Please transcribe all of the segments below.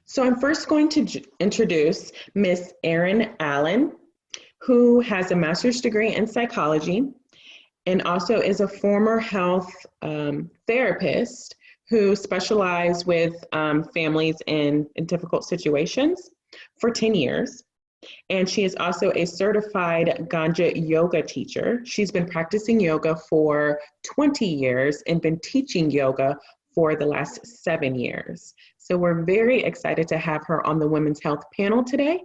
So I'm first going to introduce Miss Erin Allan, who has a master's degree in psychology and also is a former health therapist who specialized with families in difficult situations for 10 years. And she is also a certified Ganja Yoga teacher. She's been practicing yoga for 20 years and been teaching yoga for the last 7 years. So we're very excited to have her on the Women's Health panel today.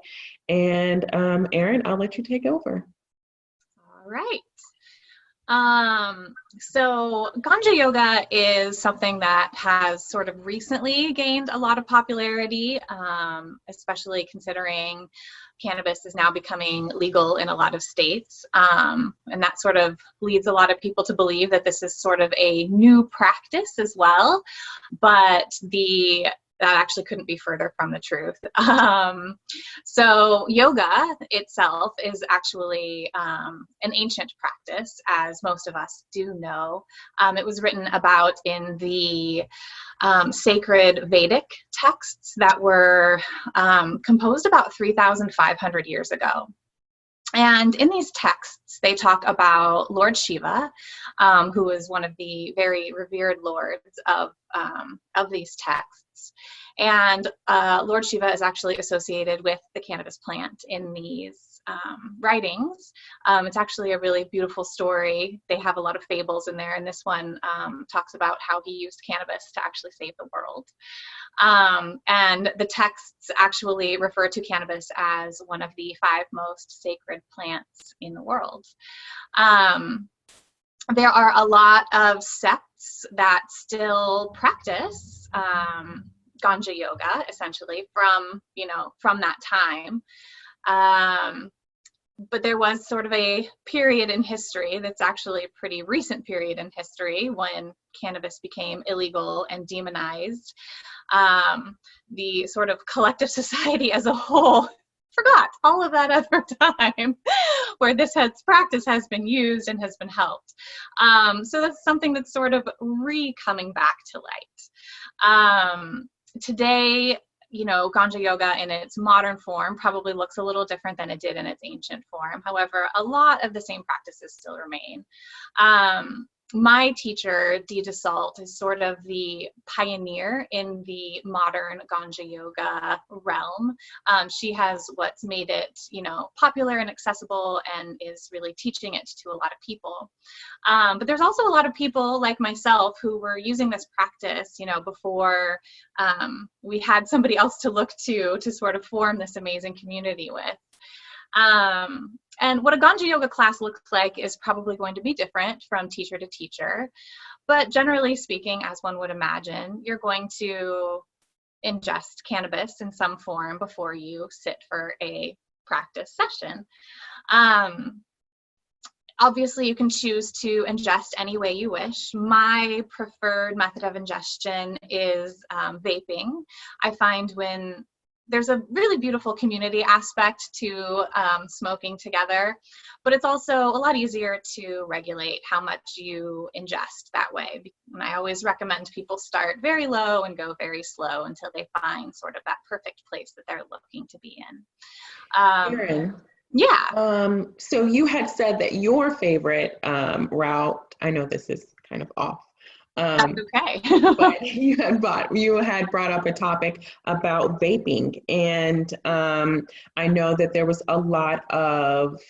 And Erin, I'll let you take over. All right. So Ganja Yoga is something that has sort of recently gained a lot of popularity, especially considering cannabis is now becoming legal in a lot of states. And that sort of leads a lot of people to believe that this is sort of a new practice as well. But that actually couldn't be further from the truth. So yoga itself is actually an ancient practice, as most of us do know. It was written about in the sacred Vedic texts that were composed about 3,500 years ago. And in these texts, they talk about Lord Shiva, who is one of the very revered lords of these texts. And Lord Shiva is actually associated with the cannabis plant in these writings. It's actually a really beautiful story. They have a lot of fables in there, and this one talks about how he used cannabis to actually save the world. And the texts actually refer to cannabis as one of the 5 most sacred plants in the world. There are a lot of sects that still practice Ganja Yoga, essentially, from that time. But there was sort of a period in history that's actually a pretty recent period in history when cannabis became illegal and demonized. The sort of collective society as a whole forgot all of that other time where this practice has been used and has been helped. So that's something that's sort of coming back to light. Today, Ganja Yoga in its modern form probably looks a little different than it did in its ancient form. However, a lot of the same practices still remain. My teacher, Dee DeSalt, is sort of the pioneer in the modern Ganja Yoga realm. She has what's made it, popular and accessible and is really teaching it to a lot of people. But there's also a lot of people like myself who were using this practice, before we had somebody else to look to sort of form this amazing community with. And what a Ganja Yoga class looks like is probably going to be different from teacher to teacher. But generally speaking, as one would imagine, you're going to ingest cannabis in some form before you sit for a practice session. Obviously, you can choose to ingest any way you wish. My preferred method of ingestion is vaping. I find when there's a really beautiful community aspect to smoking together, but it's also a lot easier to regulate how much you ingest that way. And I always recommend people start very low and go very slow until they find sort of that perfect place that they're looking to be in. Erin, yeah. So you had said that your favorite route, I know this is kind of off, That's okay. but you had brought up a topic about vaping, and I know that there was a lot of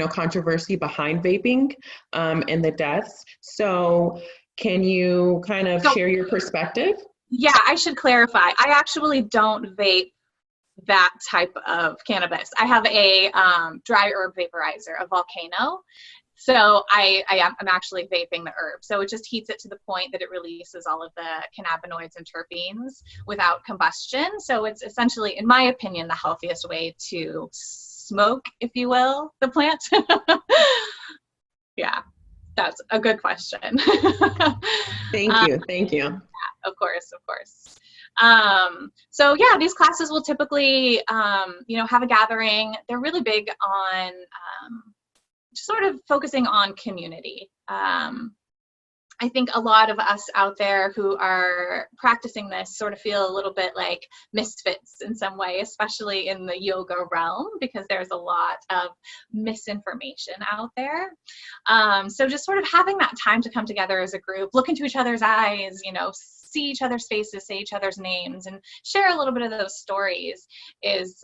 controversy behind vaping and the deaths. So can you kind of share your perspective? Yeah, I should clarify. I actually don't vape that type of cannabis. I have a dry herb vaporizer, a Volcano. So I'm actually vaping the herb. So it just heats it to the point that it releases all of the cannabinoids and terpenes without combustion. So it's essentially, in my opinion, the healthiest way to smoke, if you will, the plant. Yeah, that's a good question. Thank you. Yeah, of course. So yeah, these classes will typically, have a gathering. They're really big on sort of focusing on community. I think a lot of us out there who are practicing this sort of feel a little bit like misfits in some way, especially in the yoga realm, because there's a lot of misinformation out there. So just sort of having that time to come together as a group, look into each other's eyes, you know, see each other's faces, say each other's names, and share a little bit of those stories is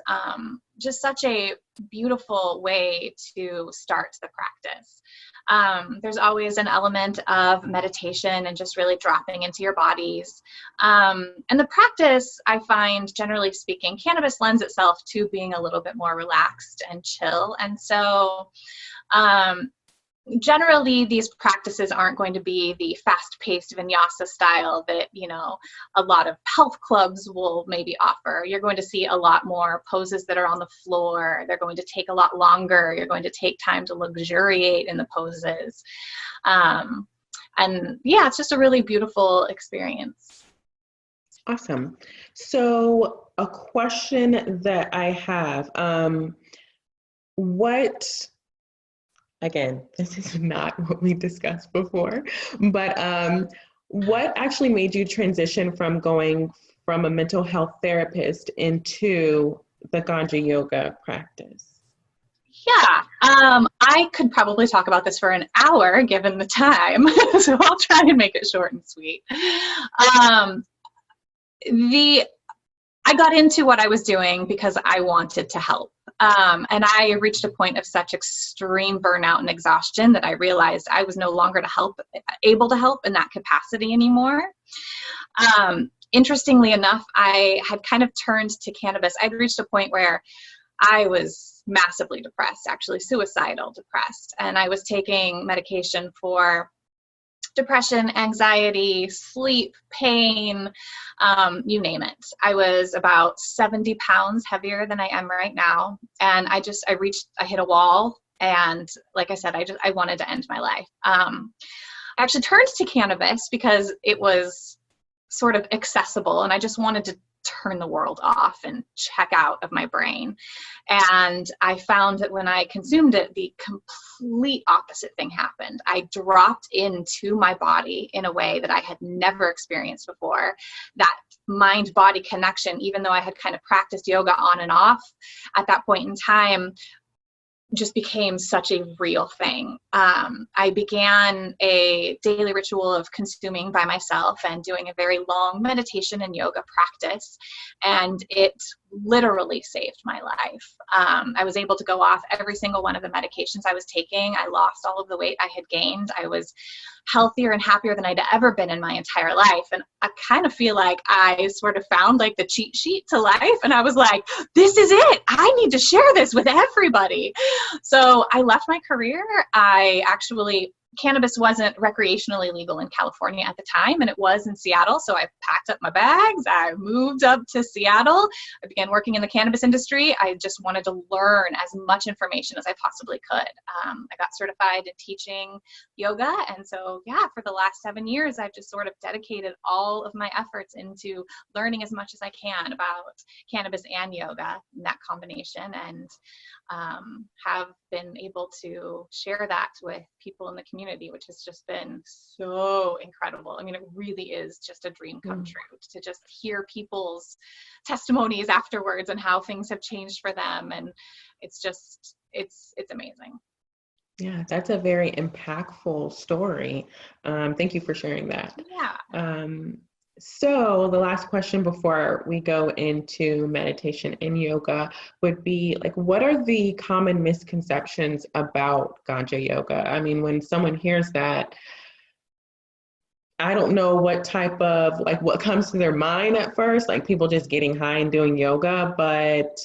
just such a beautiful way to start the practice. There's always an element of meditation and just really dropping into your bodies. And the practice, I find, generally speaking, cannabis lends itself to being a little bit more relaxed and chill. And so generally these practices aren't going to be the fast-paced vinyasa style that, you know, a lot of health clubs will maybe offer. You're going to see a lot more poses that are on the floor. They're going to take a lot longer. You're going to take time to luxuriate in the poses. And yeah, it's just a really beautiful experience. Awesome. So a question that I have, again, this is not what we discussed before, but what actually made you transition from going from a mental health therapist into the Ganja Yoga practice? Yeah, I could probably talk about this for an hour given the time, so I'll try and make it short and sweet. I got into what I was doing because I wanted to help. And I reached a point of such extreme burnout and exhaustion that I realized I was no longer able to help in that capacity anymore. Interestingly enough, I had kind of turned to cannabis. I'd reached a point where I was massively depressed, actually suicidal depressed. And I was taking medication for depression, anxiety, sleep, pain, you name it. I was about 70 pounds heavier than I am right now. And I hit a wall. And like I said, I wanted to end my life. I actually turned to cannabis because it was sort of accessible and I just wanted to turn the world off and check out of my brain. And I found that when I consumed it, the complete opposite thing happened. I dropped into my body in a way that I had never experienced before. That mind-body connection, even though I had kind of practiced yoga on and off at that point in time, just became such a real thing. I began a daily ritual of consuming by myself and doing a very long meditation and yoga practice, and it literally saved my life. I was able to go off every single one of the medications I was taking. I lost all of the weight I had gained. I was healthier and happier than I'd ever been in my entire life. And I kind of feel like I sort of found like the cheat sheet to life. And I was like, this is it. I need to share this with everybody. So I left my career. Cannabis wasn't recreationally legal in California at the time, and it was in Seattle. So I packed up my bags. I moved up to Seattle. I began working in the cannabis industry. I just wanted to learn as much information as I possibly could. I got certified in teaching yoga. And so, yeah, for the last 7 years, I've just sort of dedicated all of my efforts into learning as much as I can about cannabis and yoga in that combination, and have been able to share that with people in the community, which has just been so incredible. I mean, it really is just a dream come true to just hear people's testimonies afterwards and how things have changed for them. And it's amazing. Yeah, that's a very impactful story. Thank you for sharing that. Yeah. So the last question before we go into meditation and yoga would be like, what are the common misconceptions about Ganja Yoga? I mean, when someone hears that, I don't know what type of, like what comes to their mind at first, like people just getting high and doing yoga, but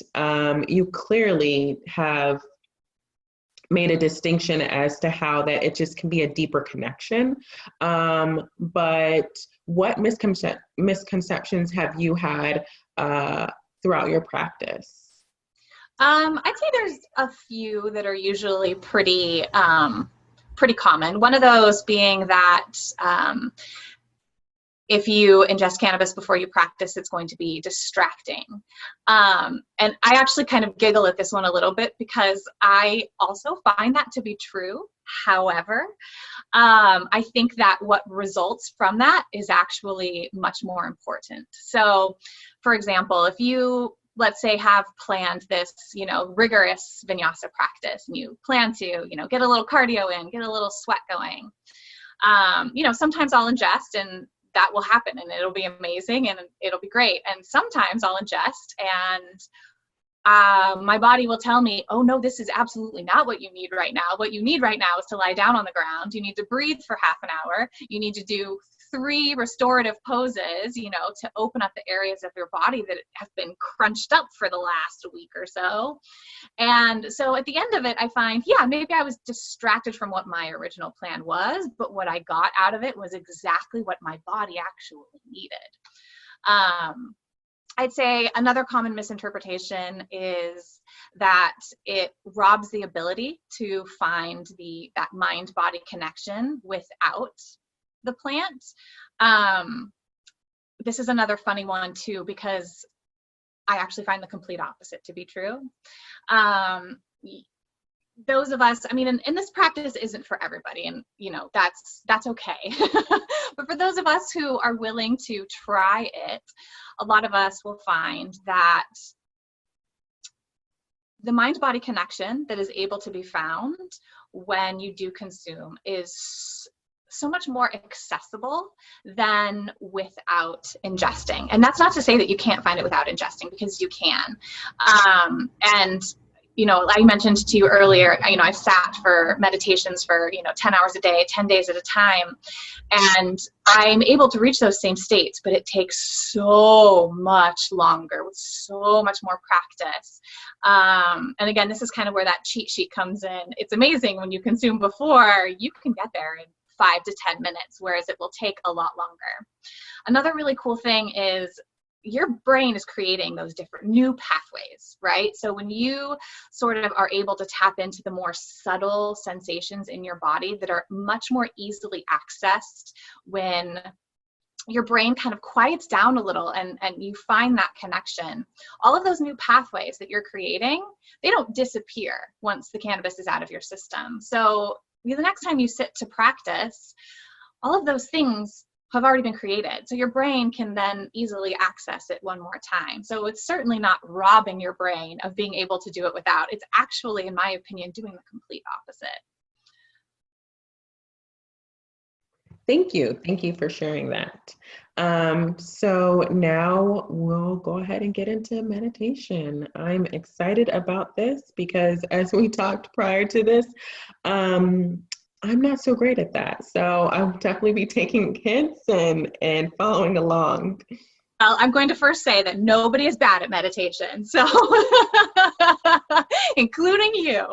you clearly have made a distinction as to how that it just can be a deeper connection. But what misconceptions have you had throughout your practice? I'd say there's a few that are usually pretty common. One of those being that if you ingest cannabis before you practice, it's going to be distracting. And I actually kind of giggle at this one a little bit because I also find that to be true. However, I think that what results from that is actually much more important. So, for example, if you, let's say, have planned this, rigorous vinyasa practice, and you plan to, get a little cardio in, get a little sweat going, sometimes I'll ingest and that will happen and it'll be amazing and it'll be great. And sometimes I'll ingest and my body will tell me, oh no, this is absolutely not what you need right now. What you need right now is to lie down on the ground. You need to breathe for half an hour. You need to do 3 restorative poses, to open up the areas of your body that have been crunched up for the last week or so. And so at the end of it, I find, yeah, maybe I was distracted from what my original plan was, but what I got out of it was exactly what my body actually needed. I'd say another common misinterpretation is that it robs the ability to find that mind-body connection without the plant. This is another funny one too, because I actually find the complete opposite to be true. Those of us, and this practice isn't for everybody, and that's okay. But for those of us who are willing to try it, a lot of us will find that the mind-body connection that is able to be found when you do consume is so much more accessible than without ingesting. And that's not to say that you can't find it without ingesting, because you can. And I mentioned to you earlier, I've sat for meditations for, 10 hours a day, 10 days at a time, and I'm able to reach those same states, but it takes so much longer with so much more practice. And again, this is kind of where that cheat sheet comes in. It's amazing when you consume before, you can get there in 5 to 10 minutes, whereas it will take a lot longer. Another really cool thing is your brain is creating those different new pathways, right? So when you sort of are able to tap into the more subtle sensations in your body that are much more easily accessed when your brain kind of quiets down a little and you find that connection, all of those new pathways that you're creating, they don't disappear once the cannabis is out of your system. So the next time you sit to practice, all of those things have already been created. So your brain can then easily access it one more time. So it's certainly not robbing your brain of being able to do it without. It's actually, in my opinion, doing the complete opposite. Thank you. Thank you for sharing that. So now we'll go ahead and get into meditation. I'm excited about this because, as we talked prior to this, I'm not so great at that. So I'll definitely be taking hints and following along. Well, I'm going to first say that nobody is bad at meditation, so including you.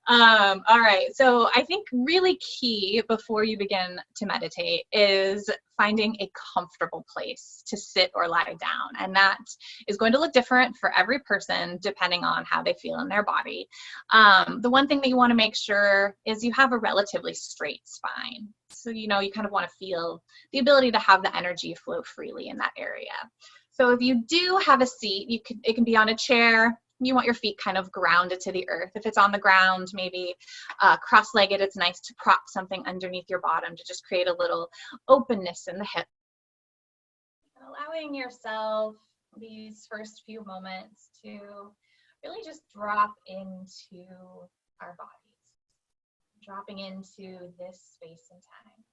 All right, so I think really key before you begin to meditate is finding a comfortable place to sit or lie down. And that is going to look different for every person depending on how they feel in their body. The one thing that you want to make sure is you have a relatively straight spine. So, you kind of want to feel the ability to have the energy flow freely in that area. So if you do have a seat, it can be on a chair. You want your feet kind of grounded to the earth. If it's on the ground, maybe cross-legged, it's nice to prop something underneath your bottom to just create a little openness in the hip. And allowing yourself these first few moments to really just drop into our bodies, dropping into this space and time.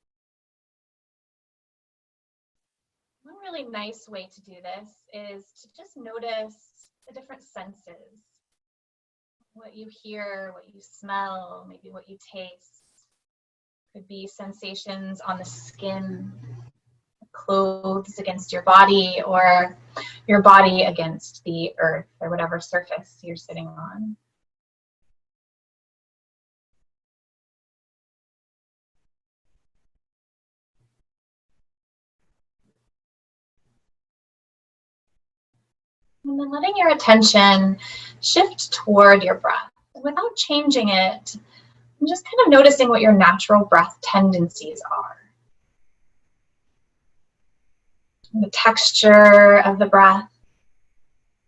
One really nice way to do this is to just notice the different senses, what you hear, what you smell, maybe what you taste. Could be sensations on the skin, clothes against your body, or your body against the earth or whatever surface you're sitting on. And then letting your attention shift toward your breath. Without changing it, and just kind of noticing what your natural breath tendencies are. The texture of the breath.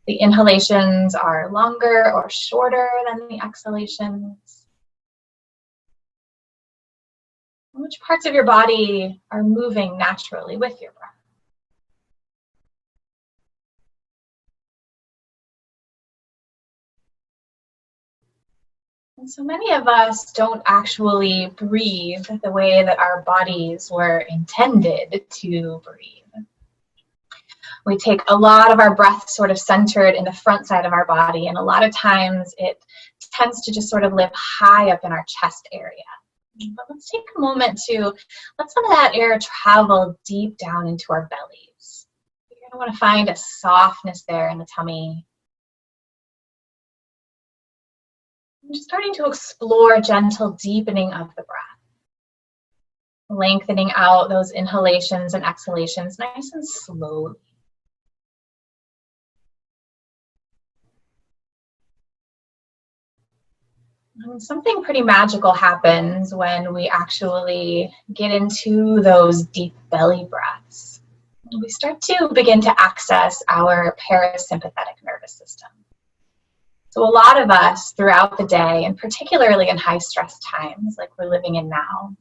The inhalations are longer or shorter than the exhalations. Which parts of your body are moving naturally with your breath? And so many of us don't actually breathe the way that our bodies were intended to breathe. We take a lot of our breath sort of centered in the front side of our body, and a lot of times it tends to just sort of live high up in our chest area. But let's take a moment to let some of that air travel deep down into our bellies. You're going to want to find a softness there in the tummy. I'm just starting to explore a gentle deepening of the breath. Lengthening out those inhalations and exhalations nice and slowly. And something pretty magical happens when we actually get into those deep belly breaths. We start to begin to access our parasympathetic nervous system. So a lot of us throughout the day, and particularly in high stress times like we're living in now,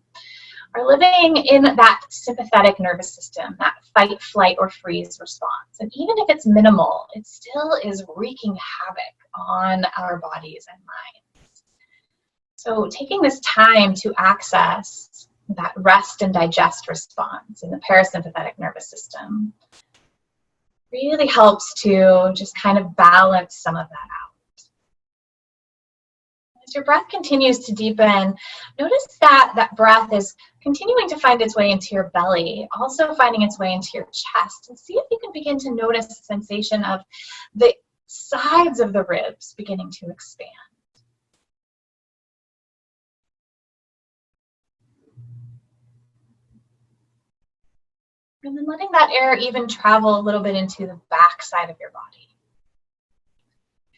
are living in that sympathetic nervous system, that fight, flight, or freeze response. And even if it's minimal, it still is wreaking havoc on our bodies and minds. So taking this time to access that rest and digest response in the parasympathetic nervous system really helps to just kind of balance some of that out. As your breath continues to deepen, notice that that breath is continuing to find its way into your belly, also finding its way into your chest, and see if you can begin to notice the sensation of the sides of the ribs beginning to expand. And then letting that air even travel a little bit into the back side of your body.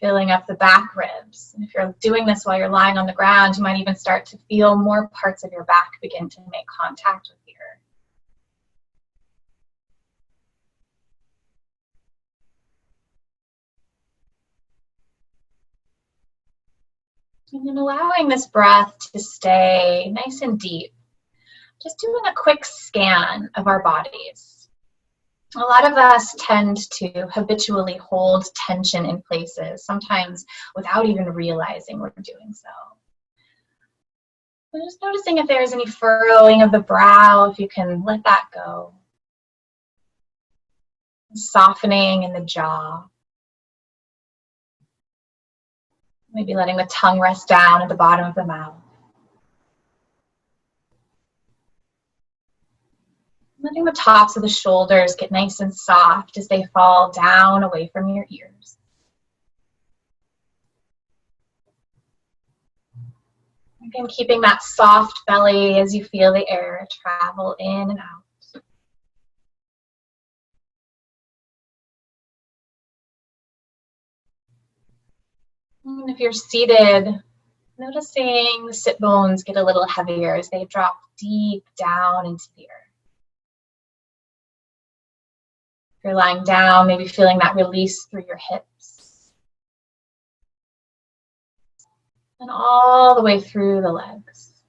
Filling up the back ribs. And if you're doing this while you're lying on the ground, you might even start to feel more parts of your back begin to make contact with the earth. And then allowing this breath to stay nice and deep. Just doing a quick scan of our bodies. A lot of us tend to habitually hold tension in places, sometimes without even realizing we're doing so. So just noticing if there's any furrowing of the brow, if you can let that go. Softening in the jaw. Maybe letting the tongue rest down at the bottom of the mouth. Letting the tops of the shoulders get nice and soft as they fall down away from your ears. Again, keeping that soft belly as you feel the air travel in and out. And if you're seated, noticing the sit bones get a little heavier as they drop deep down into the earth. If you're lying down, maybe feeling that release through your hips. And all the way through the legs.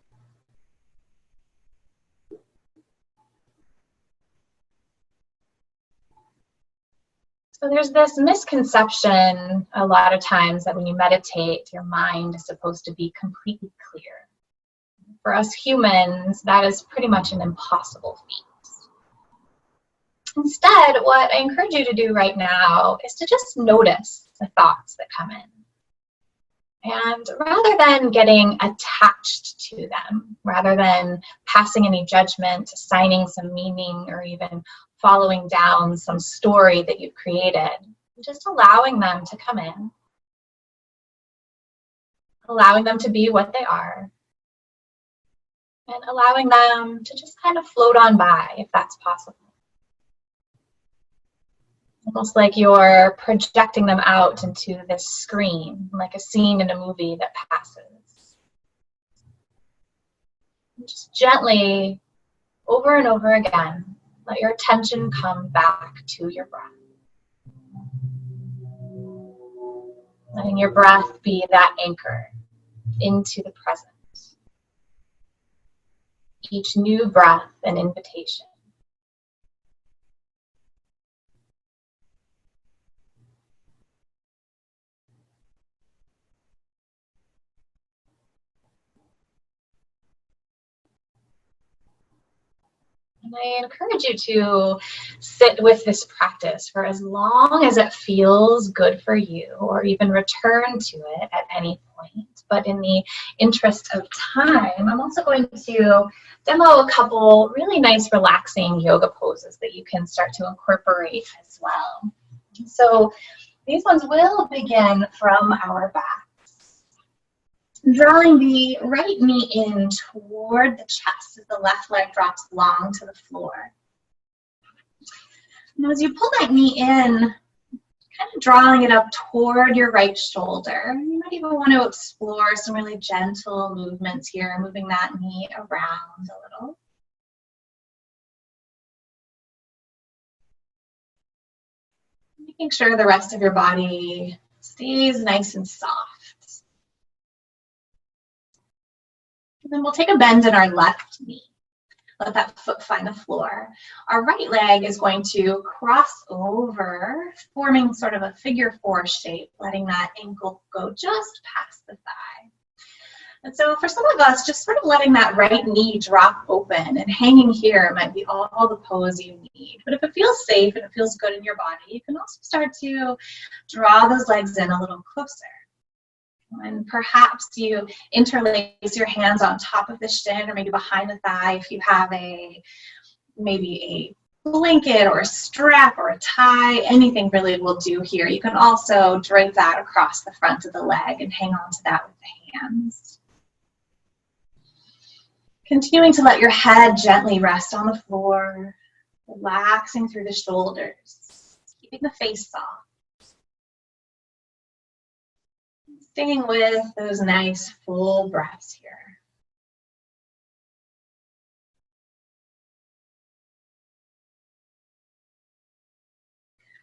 So there's this misconception a lot of times that when you meditate, your mind is supposed to be completely clear. For us humans, that is pretty much an impossible feat. Instead, what I encourage you to do right now is to just notice the thoughts that come in. And rather than getting attached to them, rather than passing any judgment, assigning some meaning, or even following down some story that you've created, just allowing them to come in, allowing them to be what they are, and allowing them to just kind of float on by if that's possible. Almost like you're projecting them out into this screen, like a scene in a movie that passes. And just gently, over and over again, Let your attention come back to your breath. Letting your breath be that anchor into the present. Each new breath an invitation. And I encourage you to sit with this practice for as long as it feels good for you, or even return to it at any point. But in the interest of time, I'm also going to demo a couple really nice relaxing yoga poses that you can start to incorporate as well. So these ones will begin from our back. Drawing the right knee in toward the chest as the left leg drops long to the floor. And as you pull that knee in, kind of drawing it up toward your right shoulder. You might even want to explore some really gentle movements here, moving that knee around a little. Making sure the rest of your body stays nice and soft. And then we'll take a bend in our left knee. Let that foot find the floor. Our right leg is going to cross over, forming sort of a figure 4 shape, letting that ankle go just past the thigh. And so for some of us, just sort of letting that right knee drop open and hanging here might be all the pose you need. But if it feels safe and it feels good in your body, you can also start to draw those legs in a little closer. And perhaps you interlace your hands on top of the shin or maybe behind the thigh if you have maybe a blanket or a strap or a tie. Anything really will do here. You can also drape that across the front of the leg and hang on to that with the hands. Continuing to let your head gently rest on the floor, relaxing through the shoulders, keeping the face soft. Staying with those nice full breaths here.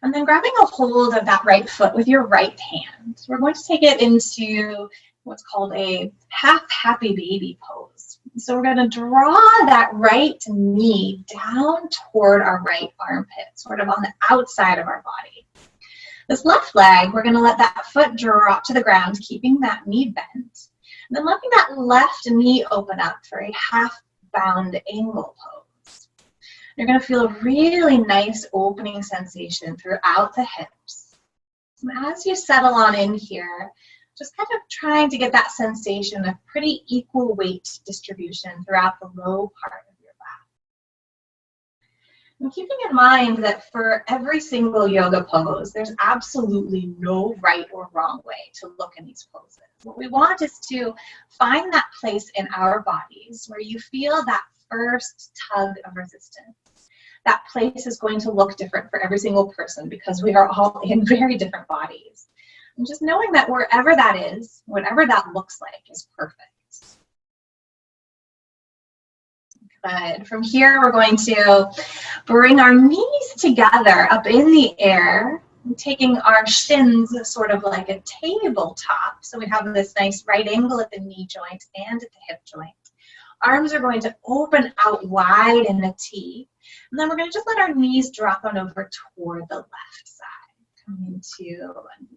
And then grabbing a hold of that right foot with your right hand. We're going to take it into what's called a half happy baby pose. So we're going to draw that right knee down toward our right armpit, sort of on the outside of our body. This left leg, we're going to let that foot drop to the ground, keeping that knee bent. And then letting that left knee open up for a half bound angle pose. You're going to feel a really nice opening sensation throughout the hips. And as you settle on in here, just kind of trying to get that sensation of pretty equal weight distribution throughout the low part of your back. And keeping in mind that for every single yoga pose, there's absolutely no right or wrong way to look in these poses. What we want is to find that place in our bodies where you feel that first tug of resistance. That place is going to look different for every single person because we are all in very different bodies. And just knowing that wherever that is, whatever that looks like, is perfect. Good. From here, we're going to bring our knees together up in the air, taking our shins sort of like a tabletop. So we have this nice right angle at the knee joint and at the hip joint. Arms are going to open out wide in a T. And then we're going to just let our knees drop on over toward the left side. Coming into a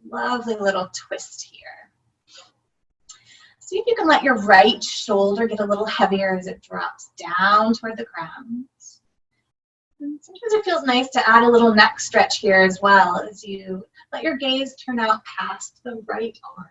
lovely little twist here. See if you can let your right shoulder get a little heavier as it drops down toward the ground. And sometimes it feels nice to add a little neck stretch here as well as you let your gaze turn out past the right arm.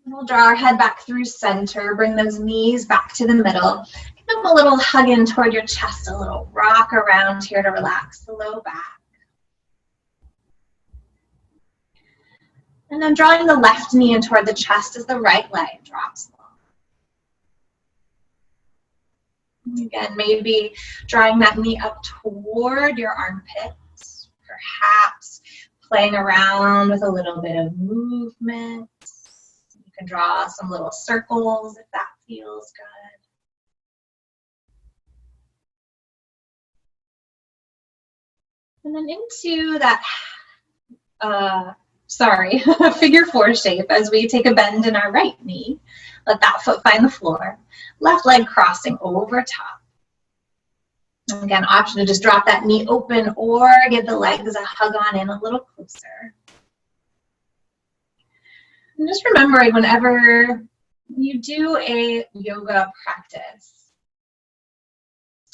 We'll draw our head back through center, bring those knees back to the middle. Give them a little hug in toward your chest, a little rock around here to relax the low back. And then drawing the left knee in toward the chest as the right leg drops long. Again, maybe drawing that knee up toward your armpit. perhaps playing around with a little bit of movement. You can draw some little circles if that feels good. And then into that, figure 4 shape as we take a bend in our right knee. Let that foot find the floor. Left leg crossing over top. And again, option to just drop that knee open or give the legs a hug on in a little closer. And just remembering whenever you do a yoga practice,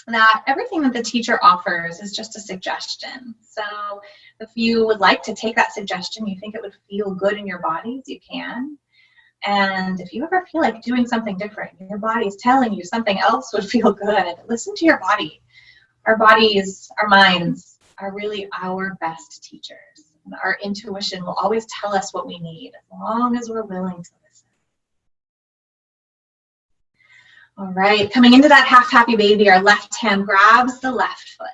that everything that the teacher offers is just a suggestion. So if you would like to take that suggestion, you think it would feel good in your bodies, you can. And if you ever feel like doing something different, your body's telling you something else would feel good, listen to your body. Our bodies, our minds are really our best teachers. And our intuition will always tell us what we need as long as we're willing to listen. All right, coming into that half happy baby, our left hand grabs the left foot.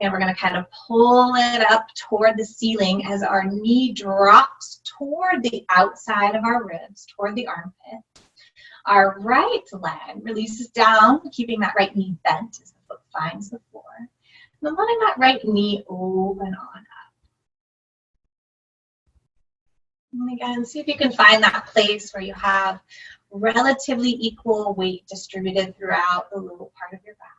And we're going to kind of pull it up toward the ceiling as our knee drops toward the outside of our ribs, toward the armpit. Our right leg releases down, keeping that right knee bent as the foot finds the floor. And then letting that right knee open on up. And again, see if you can find that place where you have relatively equal weight distributed throughout the lower part of your back.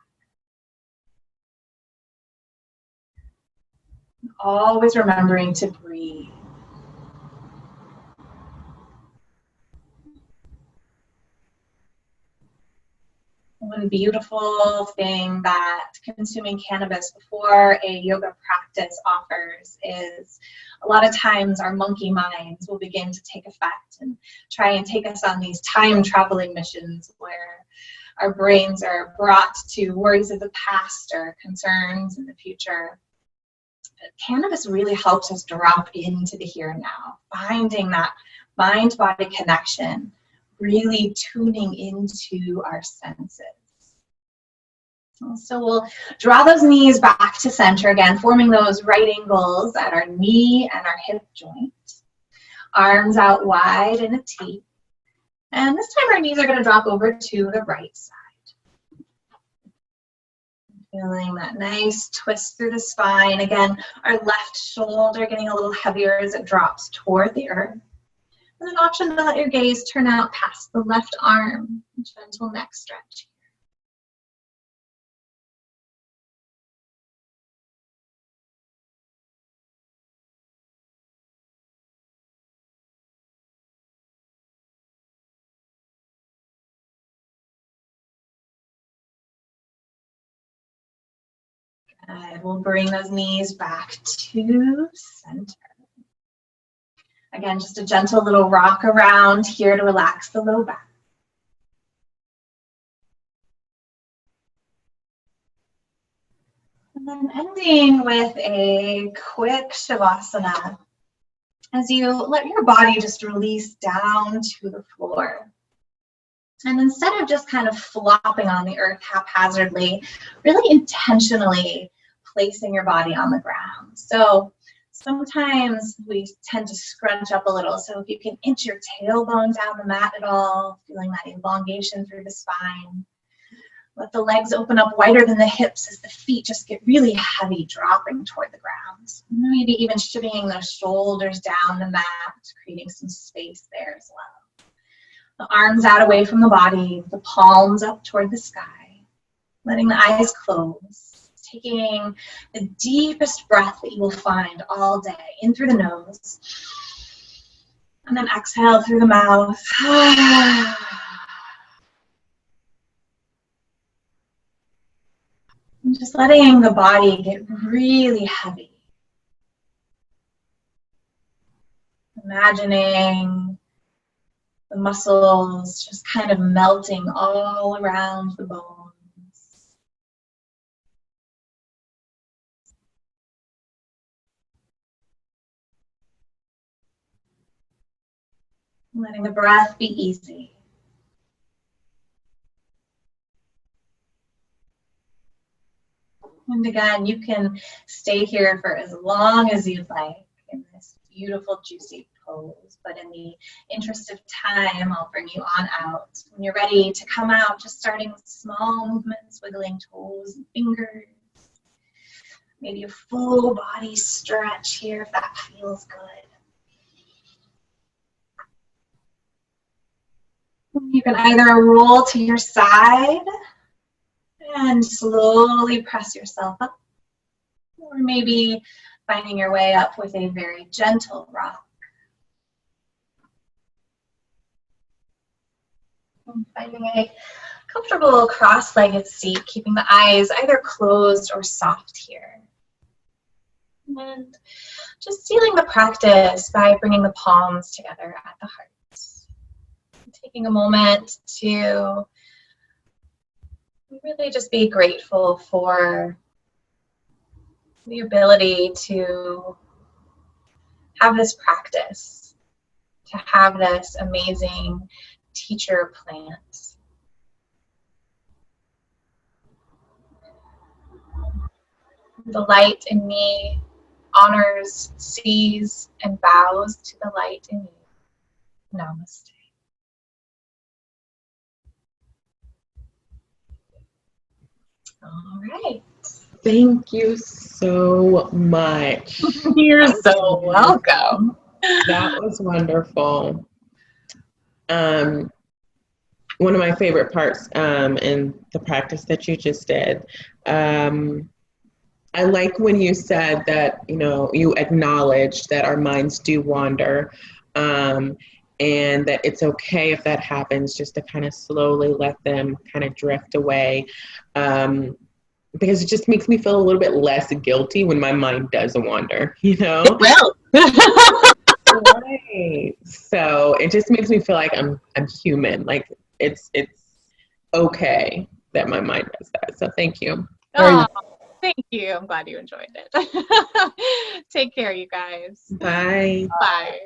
Always remembering to breathe. One beautiful thing that consuming cannabis before a yoga practice offers is a lot of times our monkey minds will begin to take effect and try and take us on these time traveling missions where our brains are brought to worries of the past or concerns in the future. But cannabis really helps us drop into the here and now, finding that mind-body connection, really tuning into our senses. So we'll draw those knees back to center again, forming those right angles at our knee and our hip joint. Arms out wide in a T. And this time our knees are going to drop over to the right side. Feeling that nice twist through the spine. Again, our left shoulder getting a little heavier as it drops toward the earth. And an option to let your gaze turn out past the left arm. Gentle neck stretch. Good. We'll bring those knees back to center. Again, just a gentle little rock around here to relax the low back. And then ending with a quick Shavasana as you let your body just release down to the floor. And instead of just kind of flopping on the earth haphazardly, really intentionally placing your body on the ground. So sometimes we tend to scrunch up a little. So if you can inch your tailbone down the mat at all, feeling that elongation through the spine. Let the legs open up wider than the hips as the feet just get really heavy, dropping toward the ground. Maybe even shimmying those shoulders down the mat, creating some space there as well. The arms out away from the body, the palms up toward the sky, letting the eyes close, taking the deepest breath that you will find all day, in through the nose, and then exhale through the mouth. And just letting the body get really heavy. Imagining the muscles just kind of melting all around the bones. Letting the breath be easy. And again, you can stay here for as long as you'd like in this beautiful, juicy pose. But in the interest of time, I'll bring you on out. When you're ready to come out, just starting with small movements, wiggling toes and fingers. Maybe a full body stretch here if that feels good. You can either roll to your side and slowly press yourself up, or maybe finding your way up with a very gentle rock. And finding a comfortable cross-legged seat, keeping the eyes either closed or soft here. And just sealing the practice by bringing the palms together at the heart. Taking a moment to really just be grateful for the ability to have this practice, to have this amazing teacher plant. The light in me honors, sees, and bows to the light in you. Namaste. All right. Thank you so much. You're so welcome. That was wonderful. One of my favorite parts in the practice that you just did, I like when you said that, you acknowledge that our minds do wander, and that it's okay if that happens, just to kind of slowly let them kind of drift away. Because it just makes me feel a little bit less guilty when my mind does wander, It will. Right. So it just makes me feel like I'm human. Like it's okay that my mind does that. So thank you. Oh, thank you. I'm glad you enjoyed it. Take care, you guys. Bye. Bye.